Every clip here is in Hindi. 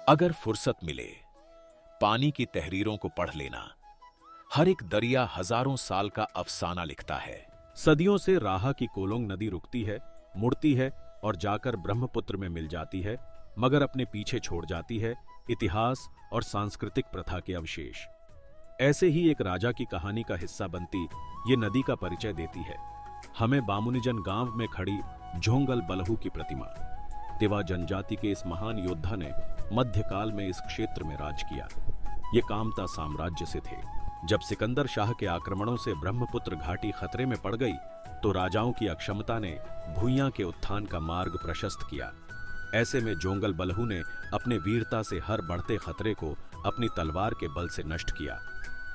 अगर फुर्सत मिले, पानी की तहरीरों को पढ़ लेना। हर एक दरिया हजारों साल का अफसाना लिखता है। सदियों से राहा की कोलोंग नदी रुकती है, मुड़ती है और जाकर ब्रह्मपुत्र में मिल जाती है, मगर अपने पीछे छोड़ जाती है इतिहास और सांस्कृतिक प्रथा के अवशेष। ऐसे ही एक राजा की कहानी का हिस्सा बनती ये नदी का परिचय देती है हमें बामुनिजन गांव में खड़ी झोंगल बलहू की प्रतिमा। तिवा जनजाति के इस महान योद्धा ने मध्यकाल में इस क्षेत्र में राज किया। ये कामता साम्राज्य से थे। जब सिकंदर शाह के आक्रमणों से ब्रह्मपुत्र घाटी खतरे में पड़ गई तो राजाओं की अक्षमता ने भूइयां के उत्थान का मार्ग प्रशस्त किया। ऐसे में जोंगल बलहू ने अपने वीरता से हर बढ़ते खतरे को अपनी तलवार के बल से नष्ट किया।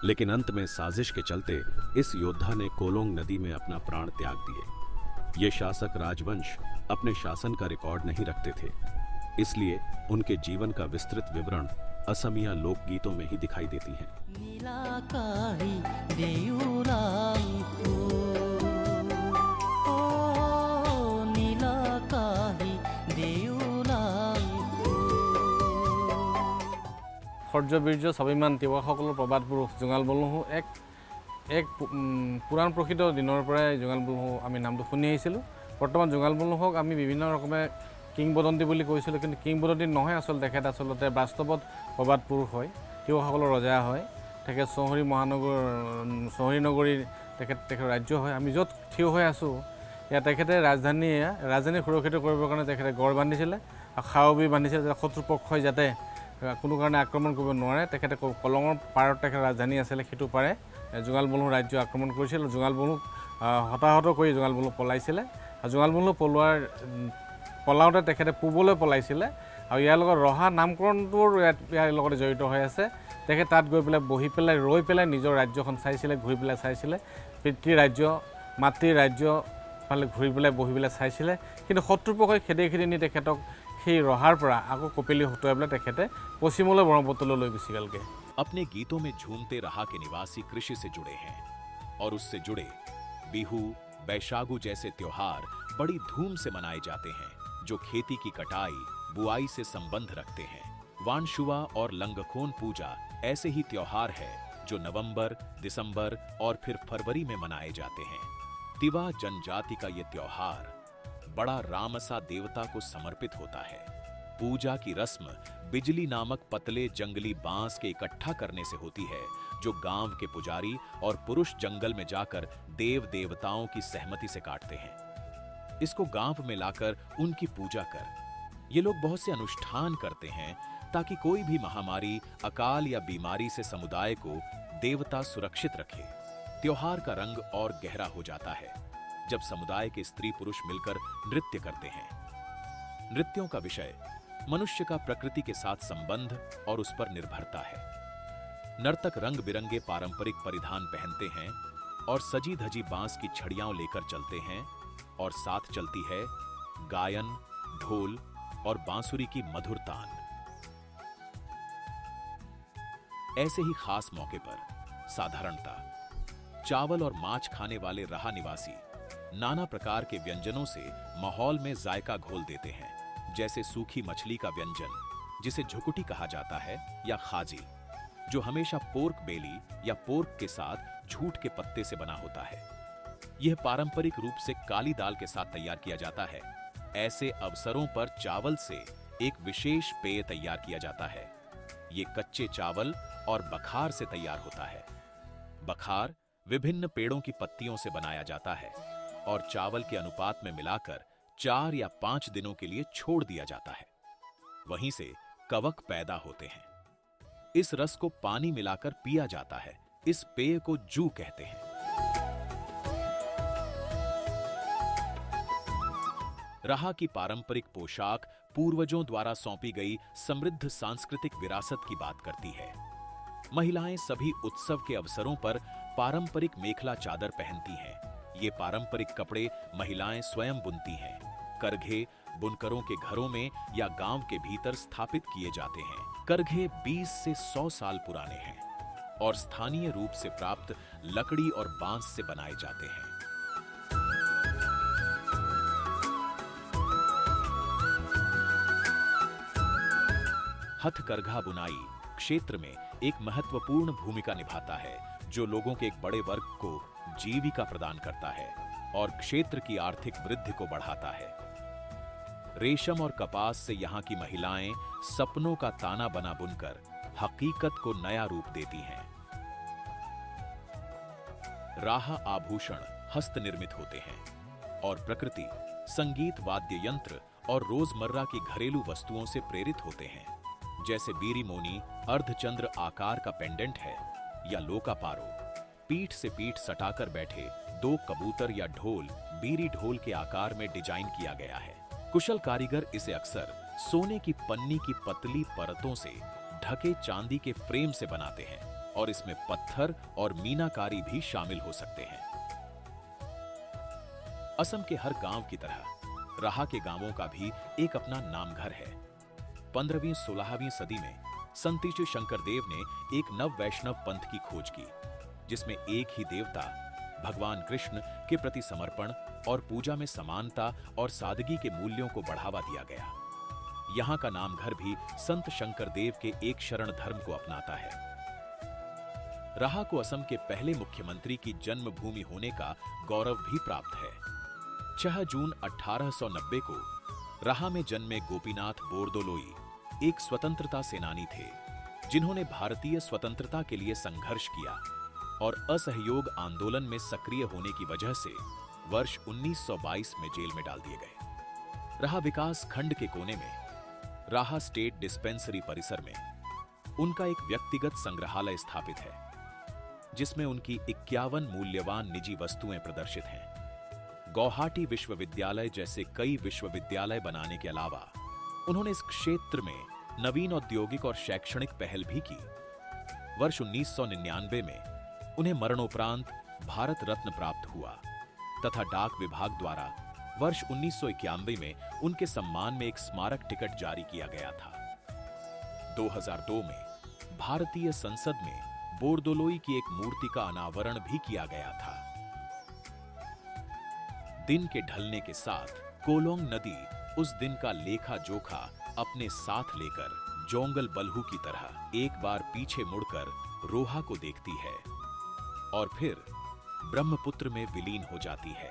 लेकिन अंत में साजिश के चलते इस योद्धा ने कोलोंग नदी में अपना प्राण त्याग दिए। ये शासक राजवंश अपने शासन का रिकॉर्ड नहीं रखते थे, इसलिए उनके जीवन का विस्तृत विवरण असमिया लोकगीतों में ही दिखाई देती हैं। শৌৰ্যবীৰ্য স্বাভিমান তিৱাসকলৰ প্ৰবাদ পুৰুষ জোঙাল বলহু এক পুৰাণ প্ৰসিদ্ধ দিনৰ পৰাই জোঙাল বলহু আমি নামটো শুনি আহিছিলোঁ। বৰ্তমান জোঙাল বলহুক আমি বিভিন্ন ৰকমে কিংবদন্তি বুলি কৈছিলোঁ, কিন্তু কিংবদন্তি নহয়, তেখেত আচলতে বাস্তৱত প্ৰবাদ পুৰুষ হয়। তিৱাসকলৰ ৰজা হয়। তেখেত চৌহৰী চৌহৰী নগৰীৰ তেখেত ৰাজ্য হয়। আমি য'ত থিয় হৈ আছোঁ ইয়াত তেখেতে ৰাজধানী সুৰক্ষিত কৰিবৰ কাৰণে তেখেতে গড় বান্ধিছিলে আৰু খাৱবি বান্ধিছিলে, যাতে শত্ৰুপক্ষই যাতে কোনো কাৰণে আক্ৰমণ কৰিব নোৱাৰে। তেখেতে কলঙৰ পাৰত তেখেত ৰাজধানী আছিলে, সেইটো পাৰে জোঙাল বলহু ৰাজ্য আক্ৰমণ কৰিছিল। জোঙাল বলহুক হতাহত কৰি জোঙাল বলহু পলাইছিলে। জোঙাল বলহু পলাওঁতে তেখেতে পূবলৈ পলাইছিলে আৰু ইয়াৰ লগত ৰহা নামকৰণটোৰ ইয়াৰ লগতে জড়িত হৈ আছে। তেখেত তাত গৈ পেলাই বহি পেলাই ৰৈ পেলাই নিজৰ ৰাজ্যখন চাইছিলে, ঘূৰি পেলাই চাইছিলে। পিতৃ ৰাজ্য মাতৃৰ ৰাজ্য ফালে ঘূৰি পেলাই বহি পেলাই চাইছিলে। কিন্তু শত্ৰুপক্ষই খেদি নি তেখেতক সেই ৰহাৰ পৰা আকৌ কপিলি হতুৱাই পেলাই তেখেতে পশ্চিমলৈ ব্ৰহ্মপুত্ৰলৈ লৈ গুচি গ'লগে। अपने गीतों में झूमते रहा के निवासी कृषि से जुड़े हैं और उससे जुड़े बिहू, बैशागु जैसे त्योहार बड़ी धूम से मनाए जाते हैं, जो खेती की कटाई बुआई से संबंध रखते हैं। वानशुआ और लंगखोन पूजा ऐसे ही त्योहार है जो नवंबर, दिसंबर और फिर फरवरी में मनाए जाते हैं। तिवा जनजाति का ये त्योहार बड़ा रामसा देवता को समर्पित होता है। पूजा की रस्म बिजली नामक पतले जंगली बांस के इकट्ठा करने से होती है, जो गांव के पुजारी और पुरुष जंगल में जाकर देव देवताओं की सहमति से काटते हैं। इसको गांव में लाकर उनकी पूजा कर ये लोग बहुत से अनुष्ठान करते हैं ताकि कोई भी महामारी, अकाल या बीमारी से समुदाय को देवता सुरक्षित रखे। त्योहार का रंग और गहरा हो जाता है जब समुदाय के स्त्री पुरुष मिलकर नृत्य करते हैं। नृत्यों का विषय मनुष्य का प्रकृति के साथ संबंध और उस पर निर्भरता है। नर्तक रंग बिरंगे पारंपरिक परिधान पहनते हैं और सजी धजी बांस की छड़ियां लेकर चलते हैं और साथ चलती है गायन, ढोल और बांसुरी की मधुर तान। ऐसे ही खास मौके पर साधारणता चावल और माछ खाने वाले रहा निवासी नाना प्रकार के व्यंजनों से माहौल में जायका घोल देते हैं, जैसे सूखी मछली का व्यंजन जिसे झुकुटी कहा जाता है, या खाजी जो हमेशा पोर्क बेली या पोर्क के साथ झूठ के पत्ते से बना होता है। यह पारंपरिक रूप से काली दाल के साथ तैयार किया जाता है। ऐसे अवसरों पर चावल से एक विशेष पेय तैयार किया जाता है। ये कच्चे चावल और बखार से तैयार होता है। बखार विभिन्न पेड़ों की पत्तियों से बनाया जाता है और चावल के अनुपात में मिलाकर 4 या 5 दिनों के लिए छोड़ दिया जाता है। वहीं से कवक पैदा होते हैं। इस रस को पानी मिलाकर पिया जाता है। इस पेय को जू कहते हैं। रहा की पारंपरिक पोशाक पूर्वजों द्वारा सौंपी गई समृद्ध सांस्कृतिक विरासत की बात करती है। महिलाएं सभी उत्सव के अवसरों पर पारंपरिक मेखला चादर पहनती हैं। ये पारंपरिक कपड़े महिलाएं स्वयं बुनती हैं। करघे बुनकरों के घरों में या गांव के भीतर स्थापित किए जाते हैं। करघे 20 से 100 साल पुराने हैं और स्थानीय रूप से प्राप्त लकड़ी और बांस से बनाए जाते हैं। हथकरघा बुनाई क्षेत्र में एक महत्वपूर्ण भूमिका निभाता है, जो लोगों के एक बड़े वर्ग को जीविका प्रदान करता है और क्षेत्र की आर्थिक वृद्धि को बढ़ाता है। रेशम और कपास से यहाँ की महिलाएं सपनों का ताना बना बुनकर हकीकत को नया रूप देती हैं। राहा आभूषण हस्त निर्मित होते हैं और प्रकृति, संगीत, वाद्य यंत्र और रोजमर्रा की घरेलू वस्तुओं से प्रेरित होते हैं, जैसे बीरी मोनी अर्धचंद्र आकार का पेंडेंट है या लोका पारो, पीठ से पीठ सटाकर बैठे दो कबूतर या ढोल बीरी ढोल के आकार में डिजाइन किया गया है। कुशल कारीगर इसे अक्सर सोने की पन्नी की पतली परतों से ढके चांदी के फ्रेम से बनाते हैं और इसमें पत्थर और मीनाकारी भी शामिल हो सकते हैं। असम के हर गांव की तरह राहा के गांवों का भी एक अपना नामघर है। 15वीं-16वीं सदी में संतीश शंकरदेव ने एक नव वैष्णव पंथ की खोज की, जिसमें एक ही देवता भगवान कृष्ण के प्रति समर्पण और पूजा में समानता और सादगी के मूल्यों को बढ़ावा दिया गया। यहाँ का नामघर भी संत शंकरदेव के एक शरण धर्म को अपनाता है। राहा को असम के पहले मुख्यमंत्री की जन्मभूमि होने का गौरव भी प्राप्त है। 6 जून 1890 को राहा में जन्मे गोपीनाथ बोरदोलोई एक स्वतंत्रता सेनानी थे, जिन्होंने भारतीय स्वतंत्रता के लिए संघर्ष किया और असहयोग आंदोलन में सक्रिय होने की वजह से वर्ष 1922 में जेल में डाल दिए गए। राहा विकास खंड के कोने में राहा स्टेट डिस्पेंसरी परिसर में उनका एक व्यक्तिगत संग्रहालय स्थापित है, जिसमें उनकी 51 मूल्यवान निजी वस्तुएं प्रदर्शित हैं। गौहाटी विश्वविद्यालय जैसे कई विश्वविद्यालय बनाने के अलावा उन्होंने इस क्षेत्र में नवीन औद्योगिक और शैक्षणिक पहल भी की। वर्ष 1999 में उन्हें मरणोपरांत भारत रत्न प्राप्त हुआ तथा डाक विभाग द्वारा वर्ष 1991 में उनके सम्मान में एक स्मारक टिकट जारी किया गया था। 2002 में भारतीय संसद में बोरदोलोई की एक मूर्ति का अनावरण भी किया गया था। दिन के ढलने के साथ कोलोंग नदी उस दिन का लेखा जोखा अपने साथ लेकर जोंगल बल्हू की तरह एक बार पीछे मुड़कर रोहा को देखती है और फिर ब्रह्मपुत्र में विलीन हो जाती है।